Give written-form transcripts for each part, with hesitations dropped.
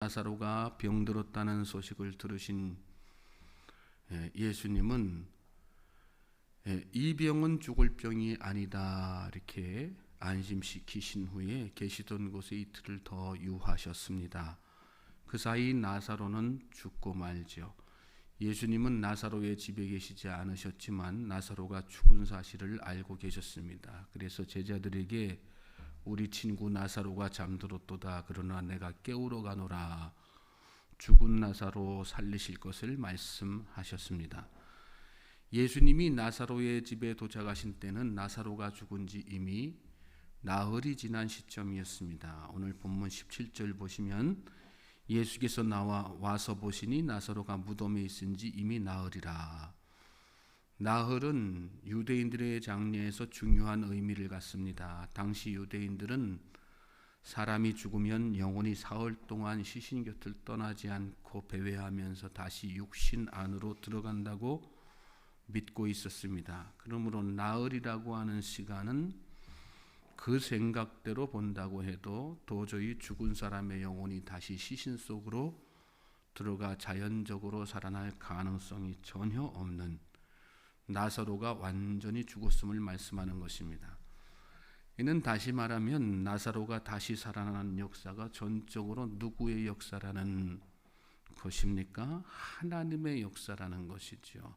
나사로가 병들었다는 소식을 들으신 예수님은 이 병은 죽을 병이 아니다 이렇게 안심시키신 후에 계시던 곳에 이틀을 더 유하셨습니다. 그 사이 나사로는 죽고 말죠. 예수님은 나사로의 집에 계시지 않으셨지만 나사로가 죽은 사실을 알고 계셨습니다. 그래서 제자들에게 우리 친구 나사로가 잠들었도다. 그러나 내가 깨우러 가노라. 죽은 나사로 살리실 것을 말씀하셨습니다. 예수님이 나사로의 집에 도착하신 때는 나사로가 죽은 지 이미 나흘이 지난 시점이었습니다. 오늘 본문 17절 보시면 예수께서 와서 보시니 나사로가 무덤에 있은지 이미 나흘이라. 나흘은 유대인들의 장례에서 중요한 의미를 갖습니다. 당시 유대인들은 사람이 죽으면 영혼이 사흘 동안 시신 곁을 떠나지 않고 배회하면서 다시 육신 안으로 들어간다고 믿고 있었습니다. 그러므로 나흘이라고 하는 시간은 그 생각대로 본다고 해도 도저히 죽은 사람의 영혼이 다시 시신 속으로 들어가 자연적으로 살아날 가능성이 전혀 없는 나사로가 완전히 죽었음을 말씀하는 것입니다. 이는 다시 말하면 나사로가 다시 살아나는 역사가 전적으로 누구의 역사라는 것입니까? 하나님의 역사라는 것이죠.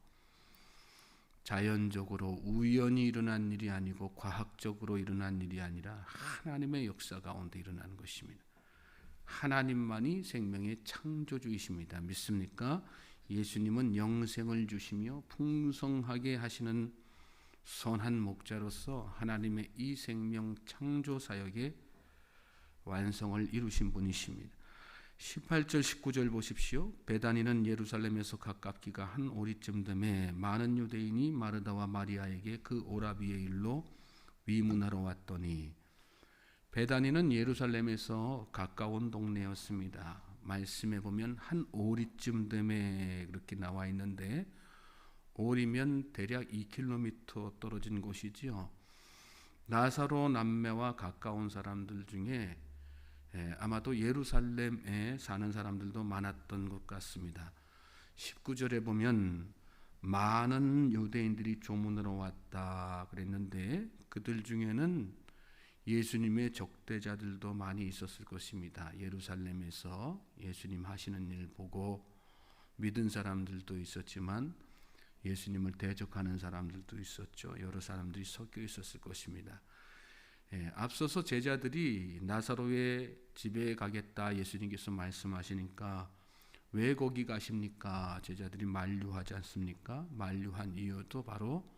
자연적으로 우연히 일어난 일이 아니고 과학적으로 일어난 일이 아니라 하나님의 역사 가운데 일어나는 것입니다. 하나님만이 생명의 창조주이십니다. 믿습니까? 예수님은 영생을 주시며 풍성하게 하시는 선한 목자로서 하나님의 이 생명 창조 사역의 완성을 이루신 분이십니다. 18절 19절 보십시오. 베다니는 예루살렘에서 가깝기가 한 오리쯤 되매 많은 유대인이 마르다와 마리아에게 그 오라비의 일로 위문하러 왔더니, 베다니는 예루살렘에서 가까운 동네였습니다. 말씀에 보면 한 오리쯤 되매 그렇게 나와 있는데, 오리면 대략 2km 떨어진 곳이지요. 나사로 남매와 가까운 사람들 중에 아마도 예루살렘에 사는 사람들도 많았던 것 같습니다. 19절에 보면 많은 유대인들이 조문으로 왔다 그랬는데 그들 중에는 예수님의 적대자들도 많이 있었을 것입니다. 예루살렘에서 예수님 하시는 일 보고 믿은 사람들도 있었지만 예수님을 대적하는 사람들도 있었죠. 여러 사람들이 섞여 있었을 것입니다. 앞서서 제자들이 나사로의 집에 가겠다 예수님께서 말씀하시니까 왜 거기 가십니까? 제자들이 만류하지 않습니까? 만류한 이유도 바로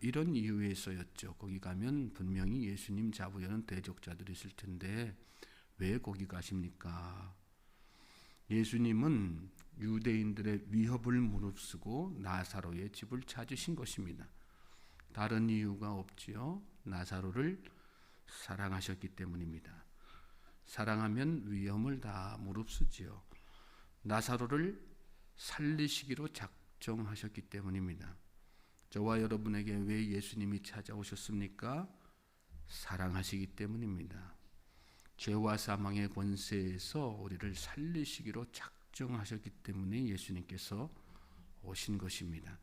이런 이유에서였죠. 거기 가면 분명히 예수님 잡으려는 대적자들이 있을 텐데 왜 거기 가십니까? 예수님은 유대인들의 위협을 무릅쓰고 나사로의 집을 찾으신 것입니다. 다른 이유가 없지요. 나사로를 사랑하셨기 때문입니다. 사랑하면 위험을 다 무릅쓰지요. 나사로를 살리시기로 작정하셨기 때문입니다. 저와 여러분에게 왜 예수님이 찾아오셨습니까? 사랑하시기 때문입니다. 죄와 사망의 권세에서 우리를 살리시기로 작정하셨기 때문에 예수님께서 오신 것입니다.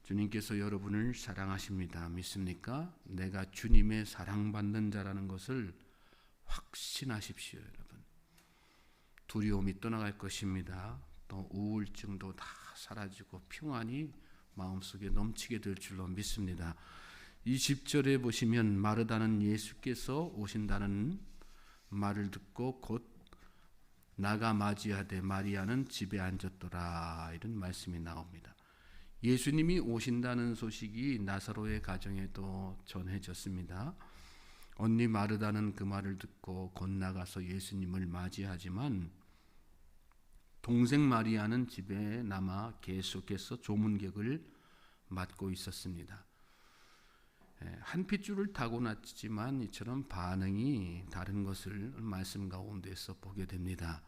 주님께서 여러분을 사랑하십니다. 믿습니까? 내가 주님의 사랑받는 자라는 것을 확신하십시오, 여러분. 두려움이 떠나갈 것입니다. 또 우울증도 다 사라지고 평안이 마음속에 넘치게 될 줄로 믿습니다. 20절에 보시면 마르다는 예수께서 오신다는 말을 듣고 곧 나가 맞이하되 마리아는 집에 앉았더라. 이런 말씀이 나옵니다. 예수님이 오신다는 소식이 나사로의 가정에도 전해졌습니다. 언니 마르다는 그 말을 듣고 곧 나가서 예수님을 맞이하지만 동생 마리아는 집에 남아 계속해서 조문객을 맡고 있었습니다. 한 핏줄을 타고났지만 이처럼 반응이 다른 것을 말씀 가운데서 보게 됩니다.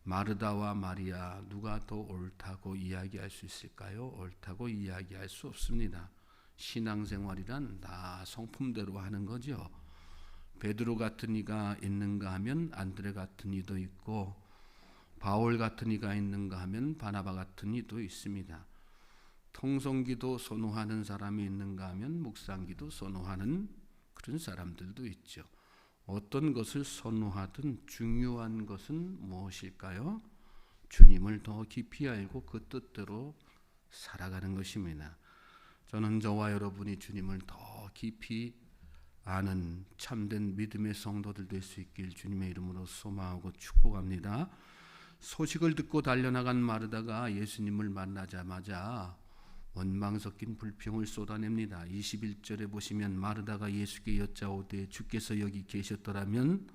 마르다와 마리아 누가 더 옳다고 이야기할 수 있을까요? 옳다고 이야기할 수 없습니다. 신앙생활이란 다 성품대로 하는 거죠. 베드로 같은 이가 있는가 하면 안드레 같은 이도 있고 바울 같은 이가 있는가 하면 바나바 같은 이도 있습니다. 통성기도 선호하는 사람이 있는가 하면 묵상기도 선호하는 그런 사람들도 있죠. 어떤 것을 선호하든 중요한 것은 무엇일까요? 주님을 더 깊이 알고 그 뜻대로 살아가는 것입니다. 저는 저와 여러분이 주님을 더 깊이 아는 참된 믿음의 성도들 될 수 있길 주님의 이름으로 소망하고 축복합니다. 소식을 듣고 달려나간 마르다가 예수님을 만나자마자 원망 섞인 불평을 쏟아냅니다. 21절에 보시면 마르다가 예수께 여짜오되 주께서 여기 계셨더라면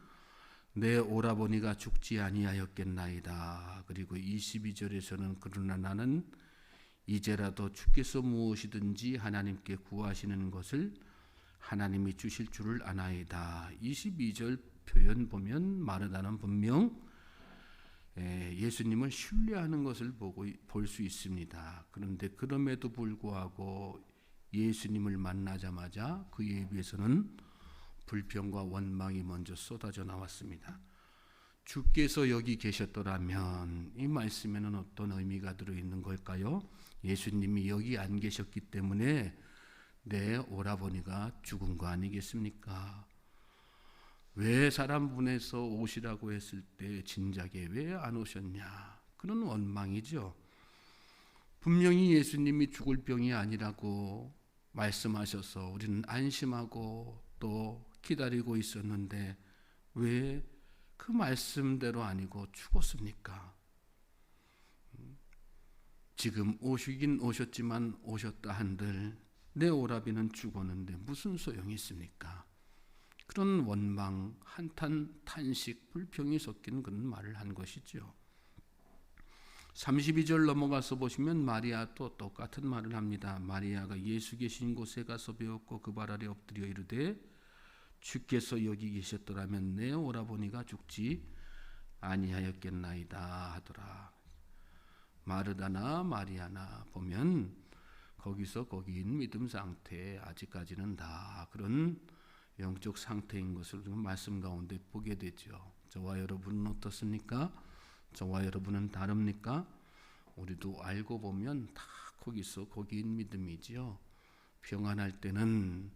내 오라버니가 죽지 아니하였겠나이다. 그리고 22절에서는 그러나 나는 이제라도 주께서 무엇이든지 하나님께 구하시는 것을 하나님이 주실 줄을 아나이다. 22절 표현 보면 마르다는 분명 예수님을 신뢰하는 것을 볼 수 있습니다. 그런데 그럼에도 불구하고 예수님을 만나자마자 그에 비해서는 불평과 원망이 먼저 쏟아져 나왔습니다. 주께서 여기 계셨더라면 이 말씀에는 어떤 의미가 들어있는 걸까요? 예수님이 여기 안 계셨기 때문에 내 오라버니가 죽은 거 아니겠습니까? 왜 사람 보내서 오시라고 했을 때 진작에 왜 안 오셨냐? 그런 원망이죠. 분명히 예수님이 죽을 병이 아니라고 말씀하셔서 우리는 안심하고 또 기다리고 있었는데 왜 그 말씀대로 아니고 죽었습니까? 지금 오시긴 오셨지만 오셨다 한들 내 오라비는 죽었는데 무슨 소용이 있습니까? 그런 원망, 한탄, 탄식, 불평이 섞인 그런 말을 한 것이죠. 32절 넘어가서 보시면 마리아 또 똑같은 말을 합니다. 마리아가 예수 계신 곳에 가서 배웠고 그 발 아래 엎드려 이르되 주께서 여기 계셨더라면 내 오라버니가 죽지 아니하였겠나이다 하더라. 마르다나 마리아나 보면 거기서 거기인 믿음 상태, 아직까지는 다 그런 영적 상태인 것을 말씀 가운데 보게 되죠. 저와 여러분은 어떻습니까? 저와 여러분은 다릅니까? 우리도 알고 보면 다 거기서 거기인 믿음이지요. 평안할 때는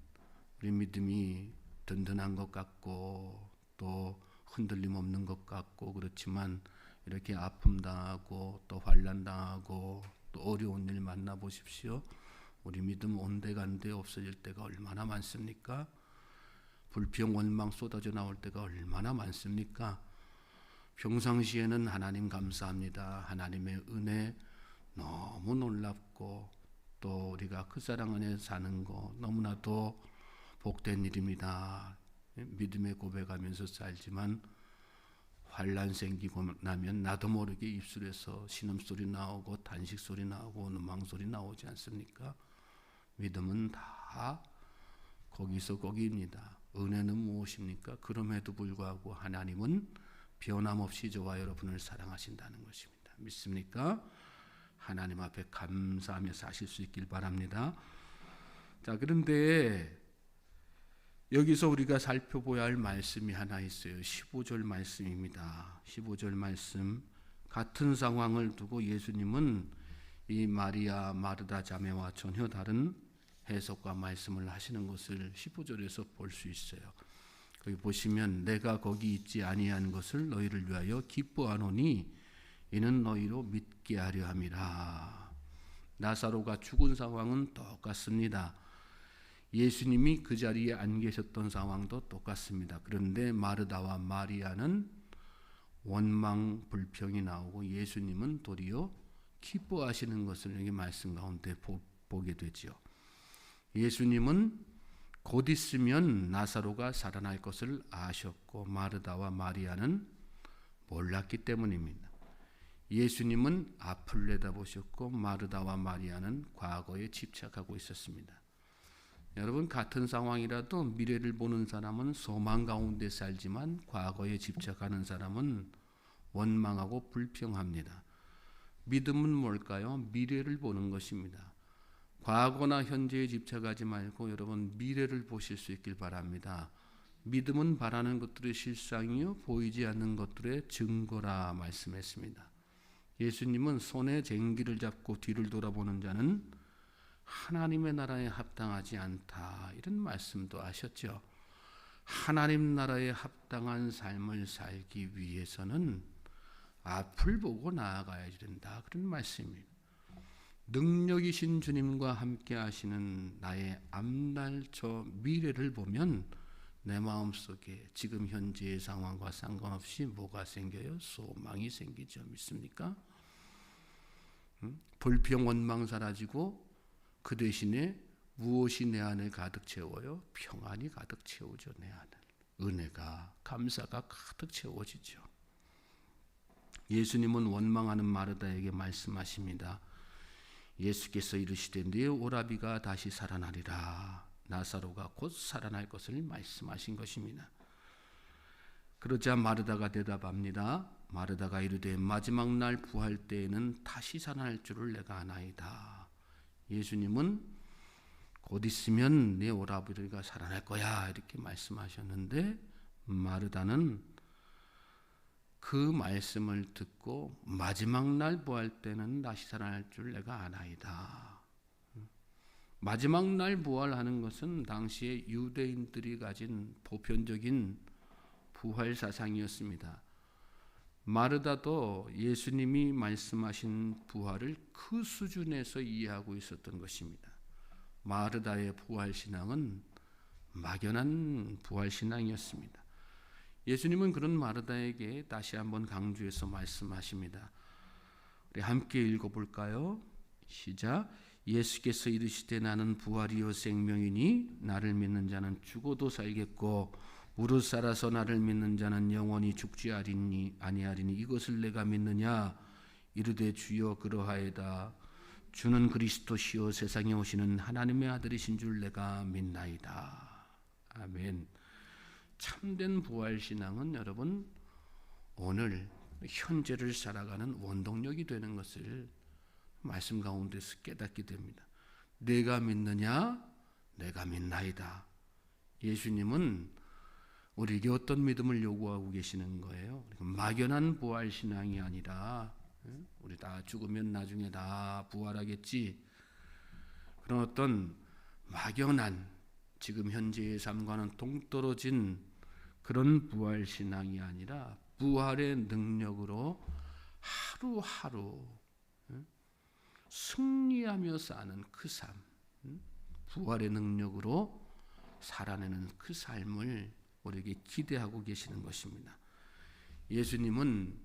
우리 믿음이 든든한 것 같고 또 흔들림 없는 것 같고 그렇지만 이렇게 아픔 당하고 또 환난 당하고 또 어려운 일 만나 보십시오. 우리 믿음 온데간데 없어질 때가 얼마나 많습니까? 불평 원망 쏟아져 나올 때가 얼마나 많습니까? 평상시에는 하나님 감사합니다. 하나님의 은혜 너무 놀랍고 또 우리가 그 사랑 안에 사는 거 너무나도 복된 일입니다. 믿음의 고백하면서 살지만 환난 생기고 나면 나도 모르게 입술에서 신음소리 나오고 탄식소리 나오고 원망소리 나오지 않습니까? 믿음은 다 거기서 거기입니다. 은혜는 무엇입니까? 그럼에도 불구하고 하나님은 변함없이 저와 여러분을 사랑하신다는 것입니다. 믿습니까? 하나님 앞에 감사하며 사실 수 있길 바랍니다. 자, 그런데 여기서 우리가 살펴봐야 할 말씀이 하나 있어요. 15절 말씀입니다. 15절 말씀, 같은 상황을 두고 예수님은 이 마리아 마르다 자매와 전혀 다른 해석과 말씀을 하시는 것을 15절에서 볼 수 있어요. 거기 보시면 내가 거기 있지 아니한 것을 너희를 위하여 기뻐하노니 이는 너희로 믿게 하려 함이라. 나사로가 죽은 상황은 똑같습니다. 예수님이 그 자리에 안 계셨던 상황도 똑같습니다. 그런데 마르다와 마리아는 원망 불평이 나오고 예수님은 도리어 기뻐하시는 것을 여기 말씀 가운데 보게 되죠. 예수님은 곧 있으면 나사로가 살아날 것을 아셨고 마르다와 마리아는 몰랐기 때문입니다. 예수님은 앞을 내다보셨고 마르다와 마리아는 과거에 집착하고 있었습니다. 여러분, 같은 상황이라도 미래를 보는 사람은 소망 가운데 살지만 과거에 집착하는 사람은 원망하고 불평합니다. 믿음은 뭘까요? 미래를 보는 것입니다. 과거나 현재에 집착하지 말고 여러분 미래를 보실 수 있길 바랍니다. 믿음은 바라는 것들의 실상이요 보이지 않는 것들의 증거라 말씀했습니다. 예수님은 손에 쟁기를 잡고 뒤를 돌아보는 자는 하나님의 나라에 합당하지 않다, 이런 말씀도 하셨죠. 하나님 나라에 합당한 삶을 살기 위해서는 앞을 보고 나아가야 된다, 그런 말씀입니다. 능력이신 주님과 함께 하시는 나의 앞날 저 미래를 보면 내 마음속에 지금 현재의 상황과 상관없이 뭐가 생겨요? 소망이 생기죠. 믿습니까? 불평 원망 사라지고 그 대신에 무엇이 내 안을 가득 채워요? 평안이 가득 채우죠. 내 안을. 은혜가, 감사가 가득 채워지죠. 예수님은 원망하는 마르다에게 말씀하십니다. 예수께서 이르시되 네 오라비가 다시 살아나리라. 나사로가 곧 살아날 것을 말씀하신 것입니다. 그러자 마르다가 대답합니다. 마르다가 이르되 마지막 날 부활 때에는 다시 살아날 줄을 내가 아나이다. 예수님은 곧 있으면 내 오라비가 살아날 거야, 이렇게 말씀하셨는데 마르다는 그 말씀을 듣고 마지막 날 부활 때는 다시 살아날 줄 내가 아나이다. 마지막 날 부활하는 것은 당시에 유대인들이 가진 보편적인 부활 사상이었습니다. 마르다도 예수님이 말씀하신 부활을 그 수준에서 이해하고 있었던 것입니다. 마르다의 부활 신앙은 막연한 부활 신앙이었습니다. 예수님은 그런 마르다에게 다시 한번 강조해서 말씀하십니다. 우리 함께 읽어볼까요? 시작. 예수께서 이르시되 나는 부활이요 생명이니 나를 믿는 자는 죽어도 살겠고 무릇 살아서 나를 믿는 자는 영원히 죽지 아니하리니 이것을 내가 믿느냐. 이르되 주여 그러하이다. 주는 그리스도시요 세상에 오시는 하나님의 아들이신 줄 내가 믿나이다. 아멘. 참된 부활신앙은 여러분 오늘 현재를 살아가는 원동력이 되는 것을 말씀 가운데서 깨닫게 됩니다. 내가 믿느냐? 내가 믿나이다. 예수님은 우리에게 어떤 믿음을 요구하고 계시는 거예요? 막연한 부활신앙이 아니라 우리 다 죽으면 나중에 다 부활하겠지, 그런 어떤 막연한 지금 현재의 삶과는 동떨어진 그런 부활신앙이 아니라 부활의 능력으로 하루하루 승리하며 사는 그 삶, 부활의 능력으로 살아내는 그 삶을 우리에게 기대하고 계시는 것입니다. 예수님은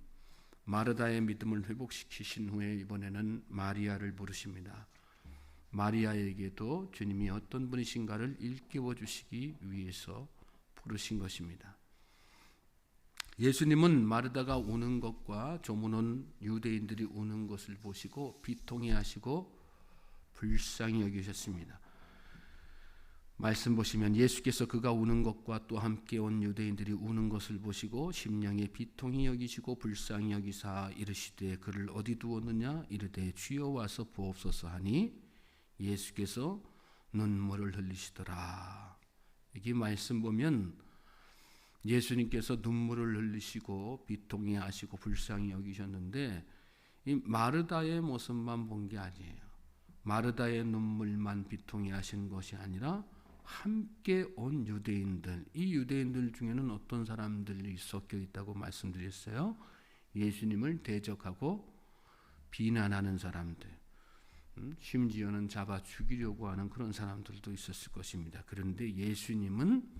마르다의 믿음을 회복시키신 후에 이번에는 마리아를 부르십니다. 마리아에게도 주님이 어떤 분이신가를 일깨워 주시기 위해서 부르신 것입니다. 예수님은 마르다가 우는 것과 조문 온 유대인들이 우는 것을 보시고 비통해 하시고 불쌍히 여기셨습니다. 말씀 보시면 예수께서 그가 우는 것과 또 함께 온 유대인들이 우는 것을 보시고 심령에 비통히 여기시고 불쌍히 여기사 이르시되 그를 어디 두었느냐. 이르되 주여 와서 보옵소서 하니 예수께서 눈물을 흘리시더라. 여기 말씀 보면 예수님께서 눈물을 흘리시고 비통해 하시고 불쌍히 여기셨는데 이 마르다의 모습만 본 게 아니에요. 마르다의 눈물만 비통해 하신 것이 아니라 함께 온 유대인들, 이 유대인들 중에는 어떤 사람들이 섞여 있다고 말씀드렸어요? 예수님을 대적하고 비난하는 사람들, 심지어는 잡아 죽이려고 하는 그런 사람들도 있었을 것입니다. 그런데 예수님은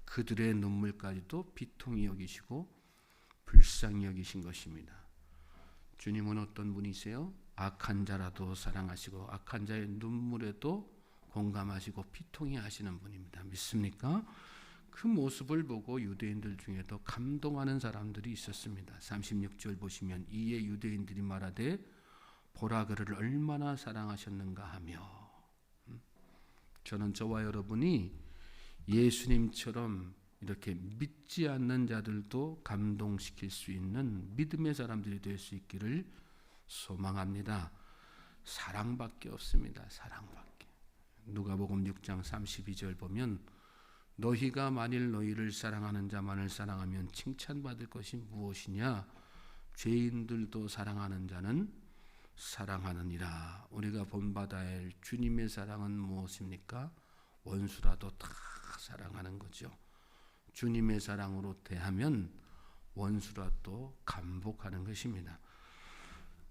그들의 눈물까지도 비통히 여기시고 불쌍히 여기신 것입니다. 주님은 어떤 분이세요? 악한 자라도 사랑하시고 악한 자의 눈물에도 공감하시고 비통히 하시는 분입니다. 믿습니까? 그 모습을 보고 유대인들 중에도 감동하는 사람들이 있었습니다. 36절 보시면 이에 유대인들이 말하되 보라 그를 얼마나 사랑하셨는가 하며, 저는 저와 여러분이 예수님처럼 이렇게 믿지 않는 자들도 감동시킬 수 있는 믿음의 사람들이 될 수 있기를 소망합니다. 사랑밖에 없습니다. 사랑밖에. 누가복음 6장 32절 보면 너희가 만일 너희를 사랑하는 자만을 사랑하면 칭찬받을 것이 무엇이냐? 죄인들도 사랑하는 자는 사랑하느니라. 우리가 본받아야 할 주님의 사랑은 무엇입니까? 원수라도 다 사랑하는 거죠. 주님의 사랑으로 대하면 원수라도 감복하는 것입니다.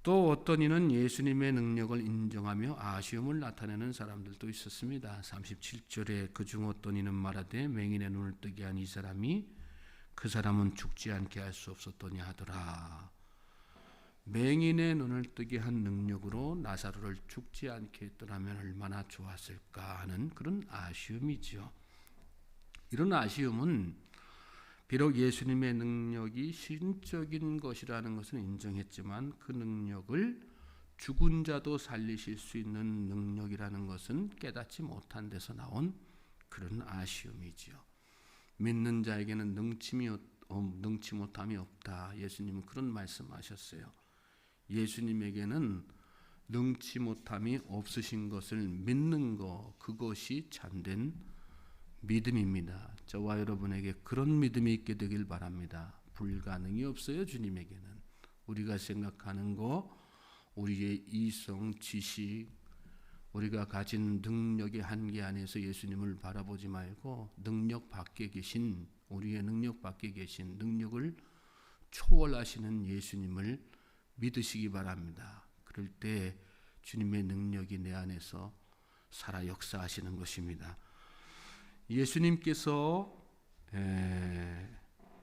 또 어떤 이는 예수님의 능력을 인정하며 아쉬움을 나타내는 사람들도 있었습니다. 37절에 그중 어떤 이는 말하되 맹인의 눈을 뜨게 한 이 사람이 그 사람은 죽지 않게 할 수 없었더냐 하더라. 맹인의 눈을 뜨게 한 능력으로 나사로를 죽지 않게 했더라면 얼마나 좋았을까 하는 그런 아쉬움이죠. 이런 아쉬움은 비록 예수님의 능력이 신적인 것이라는 것은 인정했지만 그 능력을 죽은 자도 살리실 수 있는 능력이라는 것은 깨닫지 못한 데서 나온 그런 아쉬움이지요. 믿는 자에게는 능치 못함이 없다. 예수님은 그런 말씀하셨어요. 예수님에게는 능치 못함이 없으신 것을 믿는 것, 그것이 참된 믿음입니다. 저와 여러분에게 그런 믿음이 있게 되길 바랍니다. 불가능이 없어요. 주님에게는. 우리가 생각하는 거, 우리의 이성, 지식, 우리가 가진 능력의 한계 안에서 예수님을 바라보지 말고 능력 밖에 계신, 우리의 능력 밖에 계신 능력을 초월하시는 예수님을 믿으시기 바랍니다. 그럴 때 주님의 능력이 내 안에서 살아 역사하시는 것입니다. 예수님께서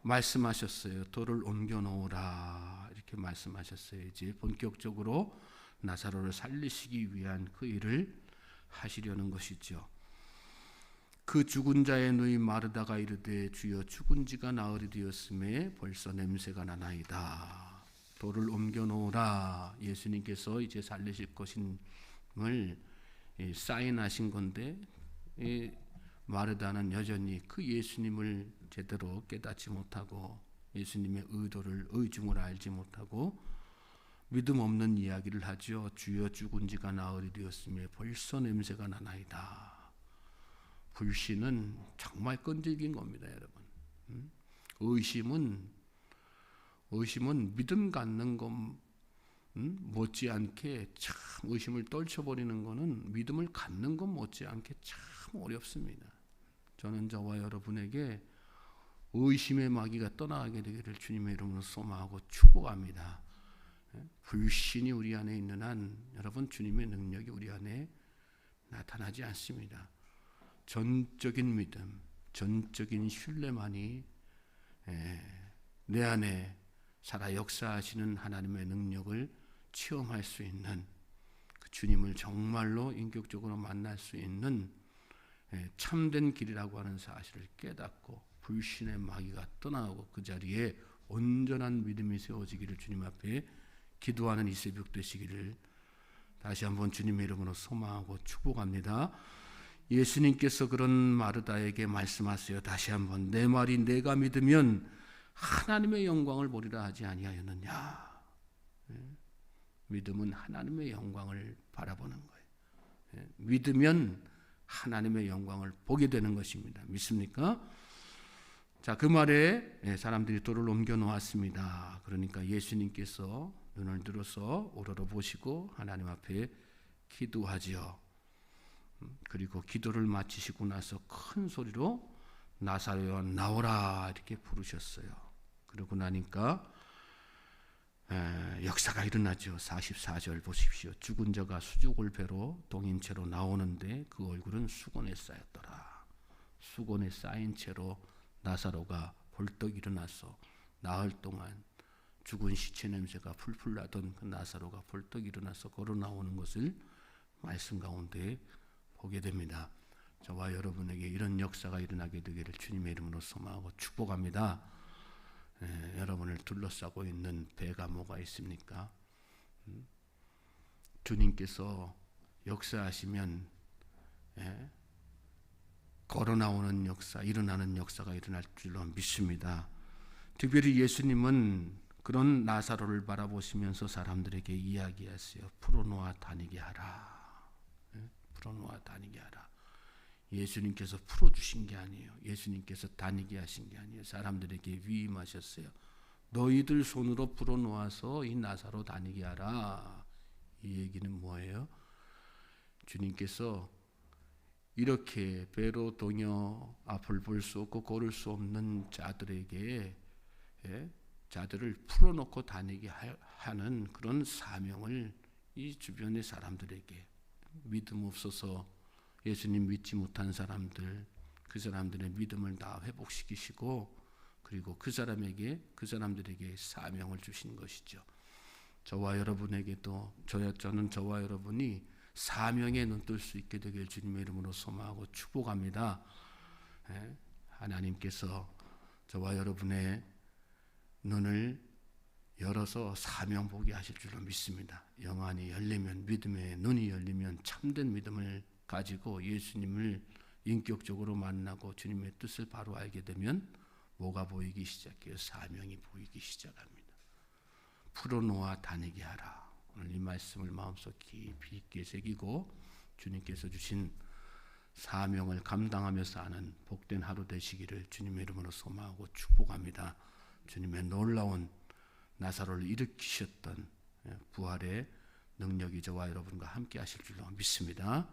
말씀하셨어요. 돌을 옮겨 놓으라 이렇게 말씀하셨어요. 이제 본격적으로 나사로를 살리시기 위한 그 일을 하시려는 것이죠. 그 죽은 자의 누이 마르다가 이르되 주여 죽은 지가 나흘이 되었음에 벌써 냄새가 나나이다. 돌을 옮겨 놓으라. 예수님께서 이제 살리실 것임을 사인하신 건데 마르다는 여전히 그 예수님을 제대로 깨닫지 못하고 예수님의 의도를 의중을 알지 못하고 믿음 없는 이야기를 하죠. 주여 죽은 지가 나흘이 되었으며 벌써 냄새가 나나이다. 불신은 정말 끈질긴 겁니다, 여러분. 의심은 믿음 갖는 것 못지않게 참 의심을 떨쳐버리는 것은 믿음을 갖는 것 못지않게 참 어렵습니다. 저는 저와 여러분에게 의심의 마귀가 떠나게 되기를 주님의 이름으로 소망하고 축복합니다. 불신이 우리 안에 있는 한 여러분 주님의 능력이 우리 안에 나타나지 않습니다. 전적인 믿음, 전적인 신뢰만이 내 안에 살아 역사하시는 하나님의 능력을 체험할 수 있는 그 주님을 정말로 인격적으로 만날 수 있는 참된 길이라고 하는 사실을 깨닫고 불신의 마귀가 떠나고 그 자리에 온전한 믿음이 세워지기를 주님 앞에 기도하는 이 새벽 되시기를 다시 한번 주님의 이름으로 소망하고 축복합니다. 예수님께서 그런 마르다에게 말씀하세요. 다시 한번 내 말이 내가 믿으면 하나님의 영광을 보리라 하지 아니하였느냐. 믿음은 하나님의 영광을 바라보는 거예요. 믿으면 하나님의 영광을 보게 되는 것입니다. 믿습니까? 자, 그 말에 사람들이 돌을 옮겨 놓았습니다. 그러니까 예수님께서 눈을 들어서 오로로 보시고 하나님 앞에 기도하지요. 그리고 기도를 마치시고 나서 큰 소리로 나사로야 나오라 이렇게 부르셨어요. 그러고 나니까 역사가 일어나죠. 44절 보십시오. 죽은 자가 수족을 배로 동인채로 나오는데 그 얼굴은 수건에 쌓였더라. 수건에 쌓인 채로 나사로가 벌떡 일어나서 나흘 동안 죽은 시체 냄새가 풀풀 나던 그 나사로가 벌떡 일어나서 걸어 나오는 것을 말씀 가운데 보게 됩니다. 저와 여러분에게 이런 역사가 일어나게 되기를 주님의 이름으로 소망하고 축복합니다. 여러분을 둘러싸고 있는 배가 뭐가 있습니까? 주님께서 역사하시면 걸어 나오는 역사, 일어나는 역사가 일어날 줄로 믿습니다. 특별히 예수님은 그런 나사로를 바라보시면서 사람들에게 이야기하세요. 풀어놓아 다니게 하라. 풀어놓아 다니게 하라. 예수님께서 풀어주신 게 아니에요. 예수님께서 다니게 하신 게 아니에요. 사람들에게 위임하셨어요. 너희들 손으로 풀어놓아서 이 나사로 다니게 하라. 이 얘기는 뭐예요? 주님께서 이렇게 배로 동여 앞을 볼 수 없고 걸을 수 없는 자들에게 자들을 풀어놓고 다니게 하는 그런 사명을 이 주변의 사람들에게, 믿음 없어서 예수님 믿지 못한 사람들, 그 사람들의 믿음을 다 회복시키시고 그리고 그 사람들에게 사명을 주신 것이죠. 저와 여러분에게도 저는 저와 여러분이 사명에 눈뜰 수 있게 되길 주님의 이름으로 소망하고 축복합니다. 하나님께서 저와 여러분의 눈을 열어서 사명 보게 하실 줄로 믿습니다. 영안이 열리면, 믿음의 눈이 열리면 참된 믿음을 가지고 예수님을 인격적으로 만나고 주님의 뜻을 바로 알게 되면 뭐가 보이기 시작해요? 사명이 보이기 시작합니다. 풀어놓아 다니게 하라. 오늘 이 말씀을 마음속 깊이 있게 새기고 주님께서 주신 사명을 감당하며 사는 복된 하루 되시기를 주님의 이름으로 소망하고 축복합니다. 주님의 놀라운 나사로를 일으키셨던 부활의 능력이 저와 여러분과 함께 하실 줄로 믿습니다.